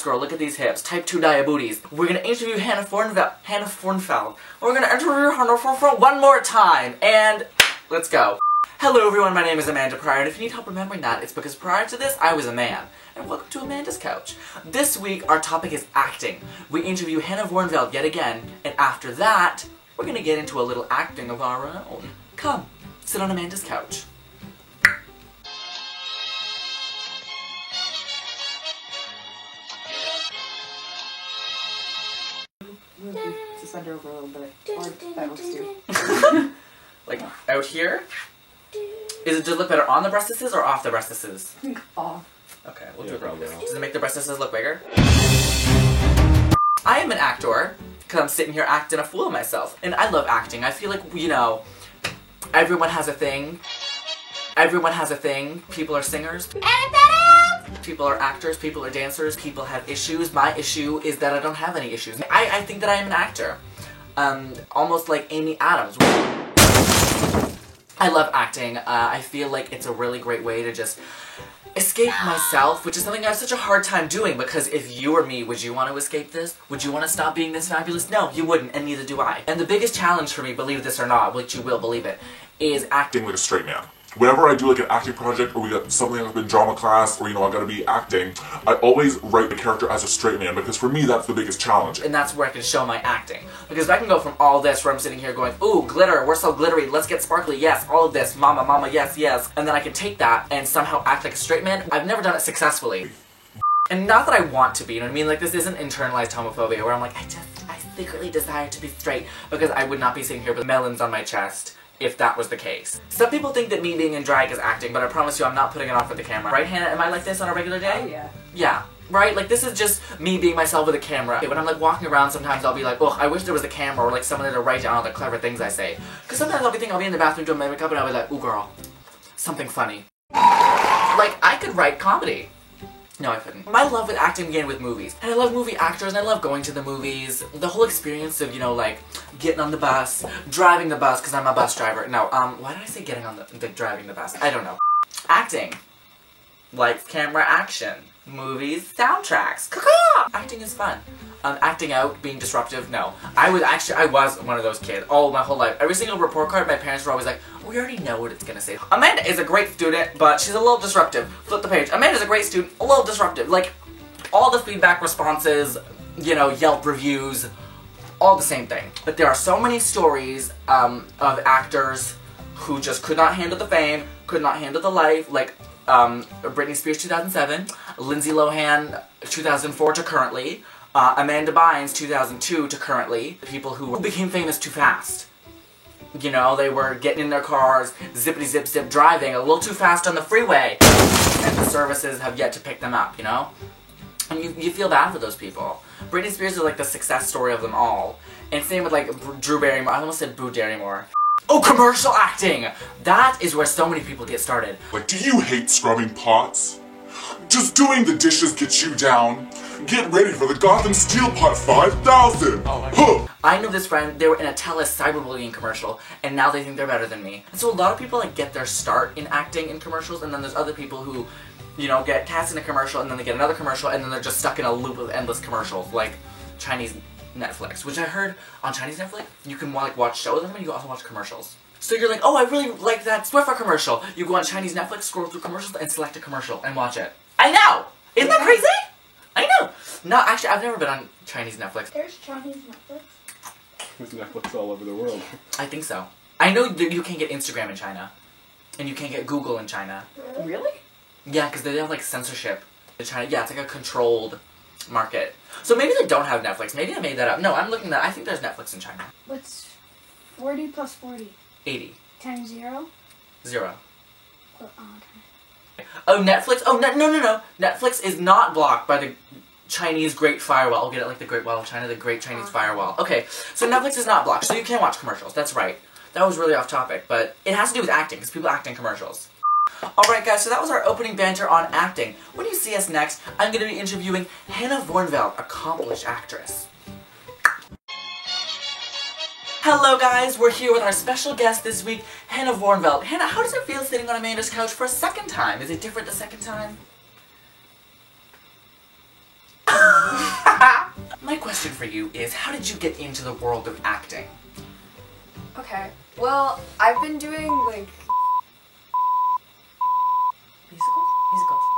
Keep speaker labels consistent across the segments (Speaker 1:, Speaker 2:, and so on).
Speaker 1: girl, look at these hips, type 2 diabetes. We're gonna interview Hannah Fornfeld. We're gonna interview Hannah Fornfeld one more time, and let's go. Hello everyone, my name is Amanda Pryor, and if you need help remembering that, it's because prior to this, I was a man. And welcome to Amanda's Couch. This week, our topic is acting. We interview Hannah Fornfeld yet again, and after that, we're gonna get into a little acting of our own. Come, sit on Amanda's Couch.
Speaker 2: Suspend her over a little bit. Or that works too.
Speaker 1: Like, out here? Does it look better on the breastises or off the breastises?
Speaker 2: Off.
Speaker 1: Okay, we'll do it like this. Does it make the breastises look bigger? I am an actor, because I'm sitting here acting a fool of myself. And I love acting. I feel like, you know, everyone has a thing. Everyone has a thing. People are singers. People are actors, people are dancers, people have issues. My issue is that I don't have any issues. I think that I am an actor. Almost like Amy Adams. I love acting. I feel like it's a really great way to just escape myself, which is something I have such a hard time doing, because if you were me, would you want to escape this? Would you want to stop being this fabulous? No, you wouldn't, and neither do I. And the biggest challenge for me, believe this or not, which you will believe it, is acting
Speaker 3: like a straight man. Whenever I do like an acting project, or we got something that's been drama class, or you know, I gotta be acting, I always write the character as a straight man, because for me that's the biggest challenge.
Speaker 1: And that's where I can show my acting. Because if I can go from all this, where I'm sitting here going, ooh, glitter, we're so glittery, let's get sparkly, yes, all of this, mama, mama, yes, yes, and then I can take that and somehow act like a straight man, I've never done it successfully. And not that I want to be, you know what I mean? Like, this isn't internalized homophobia, where I'm like, I secretly desire to be straight, because I would not be sitting here with melons on my chest if that was the case. Some people think that me being in drag is acting, but I promise you I'm not putting it on for the camera. Right, Hannah? Am I like this on a regular day?
Speaker 2: Oh, yeah.
Speaker 1: Yeah. Right? Like, this is just me being myself with a camera. When I'm, like, walking around, sometimes I'll be like, oh, I wish there was a camera, or, like, someone to write down all the clever things I say. Because sometimes I'll be in the bathroom doing my makeup, and I'll be like, ooh, girl, something funny. Like, I could write comedy. No, I couldn't. My love with acting began with movies. And I love movie actors, and I love going to the movies. The whole experience of, you know, like, getting on the bus, driving the bus, because I'm a bus driver. No, why did I say getting on the driving the bus? I don't know. Acting. Lights, camera, action. Movies, soundtracks. Caw-caw! Acting is fun. Acting out, being disruptive, no. I was one of those kids all my whole life. Every single report card, my parents were always like, we already know what it's gonna say. Amanda is a great student, but she's a little disruptive. Flip the page. Amanda's a great student, a little disruptive. Like, all the feedback responses, you know, Yelp reviews, all the same thing. But there are so many stories of actors who just could not handle the fame, could not handle the life, like Britney Spears 2007, Lindsay Lohan 2004 to currently, Amanda Bynes 2002 to currently, people who became famous too fast. You know, they were getting in their cars, zippity zip zip driving a little too fast on the freeway, and the services have yet to pick them up, you know? And you feel bad for those people. Britney Spears is like the success story of them all. And same with like Drew Barrymore, I almost said Boo Barrymore. Oh, commercial acting! That is where so many people get started.
Speaker 3: Like, do you hate scrubbing pots? Just doing the dishes gets you down. Get ready for the Gotham Steel Pot 5000! Oh my God.
Speaker 1: I know this friend, they were in a TELUS cyberbullying commercial, and now they think they're better than me. And so a lot of people like get their start in acting in commercials, and then there's other people who, you know, get cast in a commercial, and then they get another commercial, and then they're just stuck in a loop of endless commercials, like Chinese Netflix, which I heard on Chinese Netflix, you can like watch shows on them and you can also watch commercials. So you're like, oh, I really like that Swiffer commercial. You go on Chinese Netflix, scroll through commercials, and select a commercial and watch it. I know! Isn't that crazy? I know! No, actually, I've never been on Chinese Netflix.
Speaker 4: There's Chinese Netflix?
Speaker 5: There's Netflix all over the world.
Speaker 1: I think so. I know that you can't get Instagram in China. And you can't get Google in China.
Speaker 2: Really?
Speaker 1: Yeah, because they have like censorship in China. Yeah, it's like a controlled market. So maybe they don't have Netflix. Maybe I made that up. No, I'm looking at I think there's Netflix in China.
Speaker 4: What's 40 plus 40?
Speaker 1: 80.
Speaker 4: Times 0?
Speaker 1: 0.
Speaker 4: Oh, okay.
Speaker 1: Oh, Netflix? Oh, no. Netflix is not blocked by the Chinese Great Firewall. I'll get it like the Great Wall of China, the Great Chinese Firewall. Okay, so Netflix is not blocked, so you can watch commercials. That's right. That was really off topic, but it has to do with acting, because people act in commercials. Alright guys, so that was our opening banter on acting. When you see us next, I'm going to be interviewing Hannah Fornfeld, accomplished actress. Hello guys, we're here with our special guest this week, Hannah Fornfeld. Hannah, how does it feel sitting on Amanda's couch for a second time? Is it different the second time? question for you is, how did you get into the world of acting?
Speaker 6: Okay. Well, I've been doing like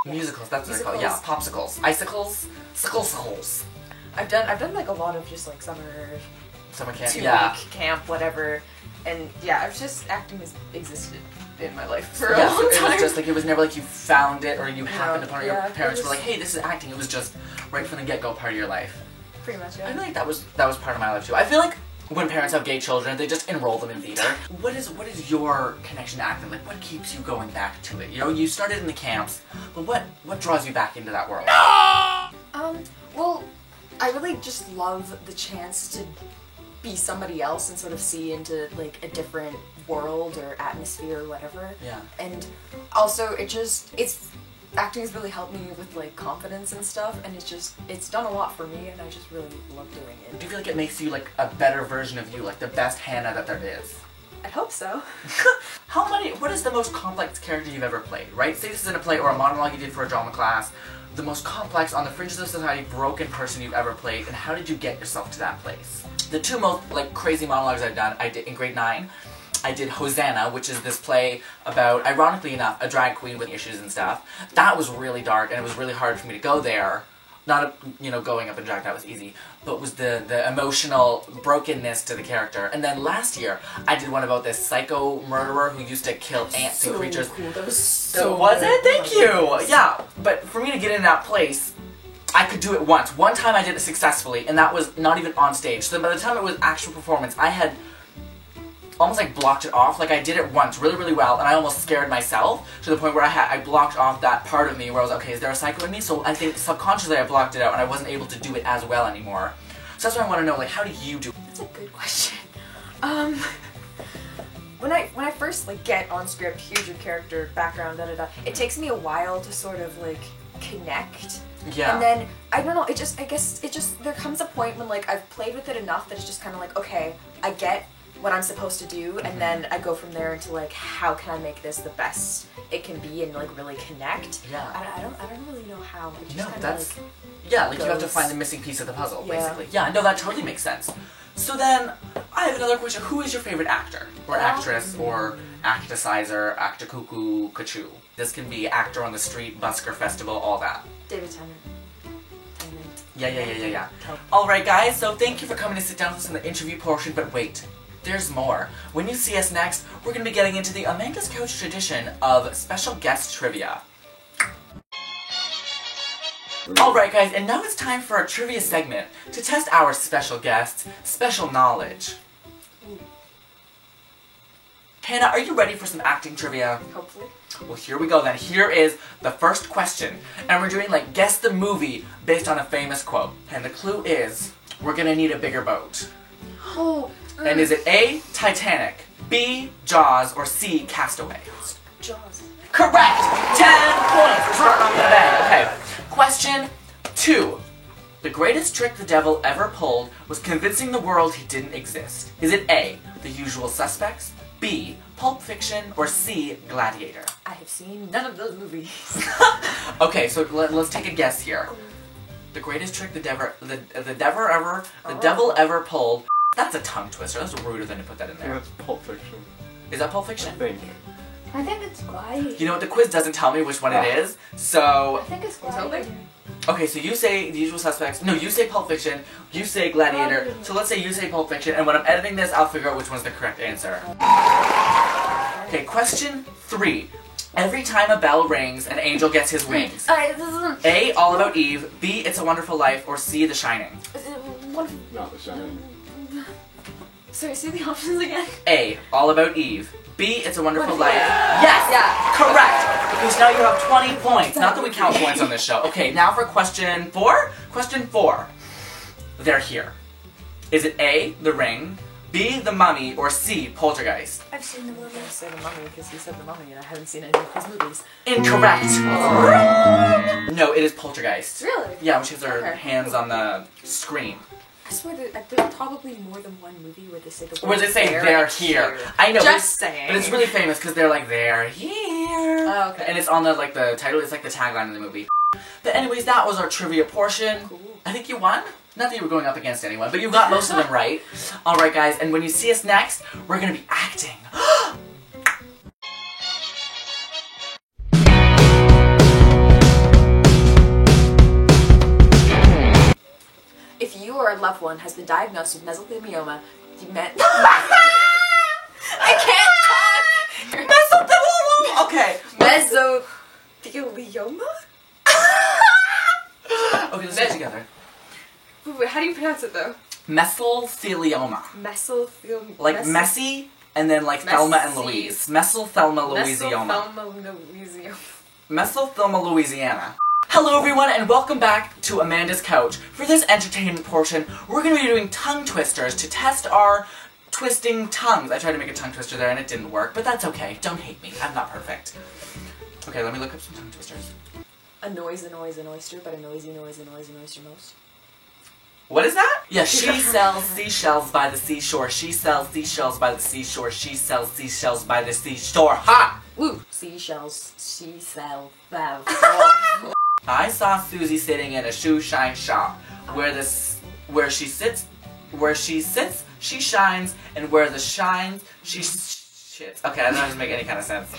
Speaker 1: Musicals, that's what they're called. Yeah, popsicles. Icicles? Sickles.
Speaker 6: I've done like a lot of just like summer
Speaker 1: camp.
Speaker 6: 2-week
Speaker 1: Yeah.
Speaker 6: camp, whatever. And yeah, I've just acting has existed in my life for a
Speaker 1: Yeah,
Speaker 6: long
Speaker 1: so
Speaker 6: time.
Speaker 1: it was just like, it was never like you found it or you happened upon it. Your
Speaker 6: yeah,
Speaker 1: parents
Speaker 6: it
Speaker 1: were
Speaker 6: was-
Speaker 1: like, hey, this is acting. It was just right from the get-go part of your life.
Speaker 6: Pretty much,
Speaker 1: I
Speaker 6: yeah.
Speaker 1: feel like that was part of my life too. I feel like when parents have gay children, they just enroll them in theater. What is your connection to acting? Like, what keeps you going back to it? You know, you started in the camps, but what draws you back into that world?
Speaker 6: Well, I really just love the chance to be somebody else and sort of see into like a different world or atmosphere or whatever.
Speaker 1: Yeah.
Speaker 6: And also acting has really helped me with like confidence and stuff, and it's done a lot for me, and I just really love doing it.
Speaker 1: Do you feel like it makes you like a better version of you, like the best Hannah that there is?
Speaker 6: I hope so.
Speaker 1: What is the most complex character you've ever played, right? Say this is in a play or a monologue you did for a drama class. The most complex, on the fringes of society, broken person you've ever played, and how did you get yourself to that place? The two most like crazy monologues I've done, I did in grade 9. I did Hosanna, which is this play about, ironically enough, a drag queen with issues and stuff. That was really dark, and it was really hard for me to go there. Not, going up in drag, that was easy, but was the emotional brokenness to the character. And then last year, I did one about this psycho murderer who used to kill ants and creatures.
Speaker 6: Cool. That was
Speaker 1: So was it? Thank you! Yeah, but for me to get in that place, I could do it once. One time I did it successfully, and that was not even on stage. So by the time it was actual performance, I had almost like blocked it off. Like I did it once really, really well, and I almost scared myself to the point where I blocked off that part of me where I was like, okay, is there a psycho in me? So I think subconsciously I blocked it out, and I wasn't able to do it as well anymore. So that's what I want to know, like, how do you do it?
Speaker 6: That's a good question. When I first like get on script, here's your character, background, it takes me a while to sort of like connect.
Speaker 1: Yeah.
Speaker 6: And then I don't know, there comes a point when like I've played with it enough that it's just kind of like, okay, I get what I'm supposed to do, and then I go from there into like, how can I make this the best it can be and like really connect.
Speaker 1: Yeah.
Speaker 6: I don't really know how. It just
Speaker 1: No,
Speaker 6: kinda,
Speaker 1: that's...
Speaker 6: like,
Speaker 1: Yeah, like you have to
Speaker 6: goes.
Speaker 1: find the missing piece of the puzzle,
Speaker 6: Yeah.
Speaker 1: basically. Yeah, no, that totally makes sense. So then, I have another question. Who is your favorite actor? Or actress, or acticizer, actor cuckoo, kachoo? This can be actor on the street, busker festival, all that.
Speaker 6: David Tennant.
Speaker 1: Yeah. Alright guys, so thank you for coming to sit down with us in the interview portion, but wait. There's more. When you see us next, we're going to be getting into the Amanda's Couch tradition of special guest trivia. Alright guys, and now it's time for our trivia segment to test our special guests' special knowledge. Hannah, are you ready for some acting trivia?
Speaker 6: Hopefully.
Speaker 1: Well, here we go then. Here is the first question. And we're doing like guess the movie based on a famous quote. And the clue is, we're gonna need a bigger boat.
Speaker 6: Oh.
Speaker 1: And is it A, Titanic, B, Jaws, or C, Castaway?
Speaker 6: Jaws.
Speaker 1: Correct! 10 points! We're starting off with a bang. Okay. Question 2. The greatest trick the devil ever pulled was convincing the world he didn't exist. Is it A, The Usual Suspects, B, Pulp Fiction, or C, Gladiator?
Speaker 6: I have seen none of those movies.
Speaker 1: Okay, so let's take a guess here. The greatest trick the devil ever pulled. That's a tongue twister. That's ruder than to put that in there.
Speaker 5: That's Pulp Fiction.
Speaker 1: Is that Pulp
Speaker 5: I
Speaker 1: Fiction?
Speaker 5: think.
Speaker 4: I think it's Gladiator.
Speaker 1: You know what? The quiz doesn't tell me which one it is. So,
Speaker 4: I think it's
Speaker 6: Tell me.
Speaker 4: Gladiator.
Speaker 1: okay, so you say The Usual Suspects. No, you say Pulp Fiction. You say Gladiator.
Speaker 4: Gladiator.
Speaker 1: So let's say you say Pulp Fiction, and when I'm editing this, I'll figure out which one's the correct answer. Okay, question 3. Every time a bell rings, an angel gets his wings. A, All About Eve. B, It's a Wonderful Life. Or C, The Shining.
Speaker 5: Not The Shining.
Speaker 6: Sorry, say the options again.
Speaker 1: A, All About Eve. B, It's a Wonderful
Speaker 6: Wonderful
Speaker 1: Life.
Speaker 6: Life.
Speaker 1: Yes!
Speaker 6: Yeah.
Speaker 1: Correct! Because now you have 20 points. Not that we count points on this show. Okay, now for question 4. Question 4. They're here. Is it A, The Ring, B, The Mummy, or C, Poltergeist?
Speaker 4: I've seen the movie.
Speaker 6: I say the mummy because he said the mummy and I haven't seen any of his movies.
Speaker 1: Incorrect! No, it is Poltergeist.
Speaker 6: Really?
Speaker 1: Yeah, when she has her
Speaker 6: Okay.
Speaker 1: hands on the screen.
Speaker 6: I swear that there's probably more than one movie where they say the word
Speaker 1: Where they say they're here.
Speaker 6: here.
Speaker 1: I know.
Speaker 6: Just
Speaker 1: but
Speaker 6: saying.
Speaker 1: But it's really famous because they're like, they're here.
Speaker 6: Oh, okay.
Speaker 1: And it's on the title, it's like the tagline of the movie. But anyways, that was our trivia portion.
Speaker 6: Cool.
Speaker 1: I think you won. Not that you were going up against anyone, but you got most of them right. Alright guys, and when you see us next, we're gonna be acting.
Speaker 6: If you or a loved one has been diagnosed with mesothelioma, you meant I can't talk!
Speaker 1: Mesothelioma! Okay.
Speaker 6: Mesothelioma?
Speaker 1: Okay, let's do it together.
Speaker 6: Wait, how do you pronounce it though?
Speaker 1: Mesothelioma.
Speaker 6: Mesothelioma.
Speaker 1: Like messy, and then like Thelma and Louise. Mesothelma Louisiana. Mesothelma Louisiana. Hello everyone and welcome back to Amanda's Couch. For this entertainment portion, we're going to be doing tongue twisters to test our twisting tongues. I tried to make a tongue twister there and it didn't work, but that's okay. Don't hate me. I'm not perfect. Okay, let me look up some tongue twisters.
Speaker 6: A noise, an oyster, but a noisy noise, an oyster most.
Speaker 1: What is that? Yeah, she sells seashells by the seashore. She sells seashells by the seashore. She sells seashells by the seashore. Ha!
Speaker 6: Woo! Seashells, she sells them.
Speaker 1: I saw Susie sitting in a shoe shine shop, where she sits, she shines, and where the shines, she shits. Okay, that doesn't make any kind of sense.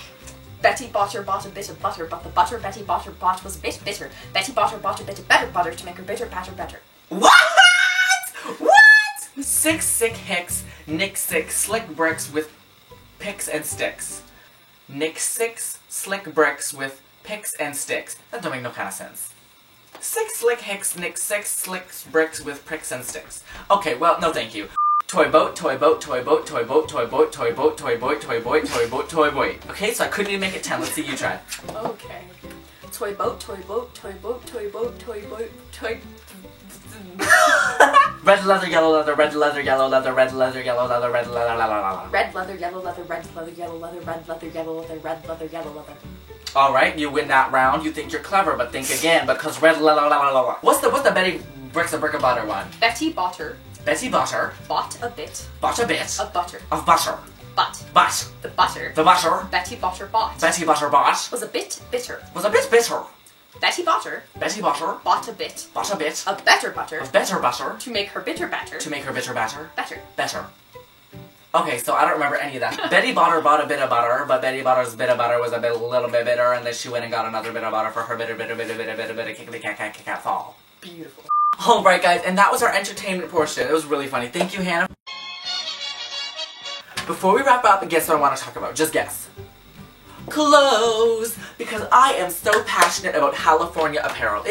Speaker 6: Betty Botter bought a bit of butter, but the butter Betty Botter bought was a bit bitter. Betty Botter bought a bit of better butter to make her bitter patter better.
Speaker 1: What? What? Six sick hicks, nick six slick bricks with picks and sticks. Nick six slick bricks with picks and sticks. That don't make no kind of sense. Six slick hicks, nick six slick bricks with picks and sticks. Okay, well, no thank you. Toy boat, toy boat, toy boat, toy boat, toy boat, toy boat, toy boat, toy boat, toy boat, toy boat. Okay, so I couldn't even make it 10. Let's see you try.
Speaker 6: Okay. Toy boat, toy boat, toy boat, toy boat, toy boat, toy...
Speaker 1: Red leather, yellow leather, red leather, yellow leather, red leather, yellow leather, red leather, la la la la.
Speaker 6: Red leather, yellow leather, red leather, yellow leather, red leather, yellow leather, red leather, yellow leather.
Speaker 1: Alright, you win that round. You think you're clever, but think again, because red la la la la la. What's the Betty Bricks a Brick of Butter one?
Speaker 6: Betty Botter
Speaker 1: Betty Butter
Speaker 6: bought a bit
Speaker 1: bought a bit
Speaker 6: of butter.
Speaker 1: of butter.
Speaker 6: But
Speaker 1: But
Speaker 6: the butter
Speaker 1: the butter
Speaker 6: Betty Botter bought
Speaker 1: Betty Butter bought
Speaker 6: was a bit bitter.
Speaker 1: was a bit bitter.
Speaker 6: Betty Botter
Speaker 1: Betty Butter
Speaker 6: bought a bit
Speaker 1: bought a bit
Speaker 6: of better butter
Speaker 1: of better butter
Speaker 6: to make her bitter batter
Speaker 1: to make her bitter batter
Speaker 6: better.
Speaker 1: better. Okay, so I don't remember any of that. Betty Butter bought a bit of butter, but Betty Butter's bit of butter was a little bit bitter, and then she went and got another bit of butter for her bitter cat fall.
Speaker 6: Beautiful.
Speaker 1: Alright guys, and that was our entertainment portion. It was really funny. Thank you, Hannah. Before we wrap up, guess what I want to talk about? Just guess. Clothes! Because I am so passionate about California apparel.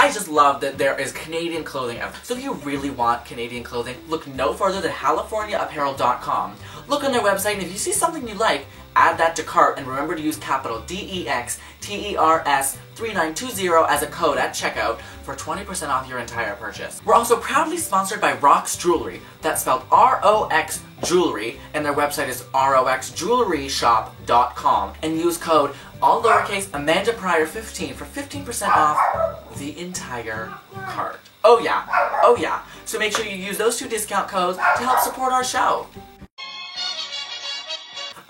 Speaker 1: I just love that there is Canadian clothing out. So if you really want Canadian clothing, look no further than CaliforniaApparel.com. Look on their website, and if you see something you like, add that to cart, and remember to use capital DEXTERS3920 as a code at checkout for 20% off your entire purchase. We're also proudly sponsored by Rox Jewelry. That's spelled R-O-X Jewelry, and their website is roxjewelryshop.com. And use code all lowercase Amanda Pryor 15 for 15% off the entire cart. Oh yeah. So make sure you use those 2 discount codes to help support our show.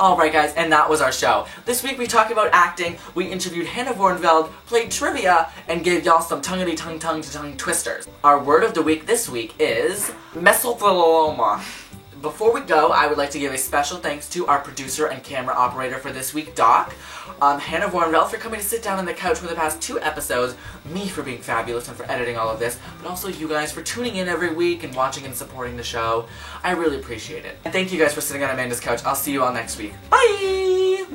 Speaker 1: Alright guys, and that was our show. This week we talked about acting, we interviewed Hannah Vornveld, played trivia, and gave y'all some tongue-to-tongue twisters. Our word of the week this week is mesothelioma. Before we go, I would like to give a special thanks to our producer and camera operator for this week, Doc, Hannah Vornveld for coming to sit down on the couch for the past 2 episodes, me for being fabulous and for editing all of this, but also you guys for tuning in every week and watching and supporting the show. I really appreciate it. And thank you guys for sitting on Amanda's couch. I'll see you all next week. Bye!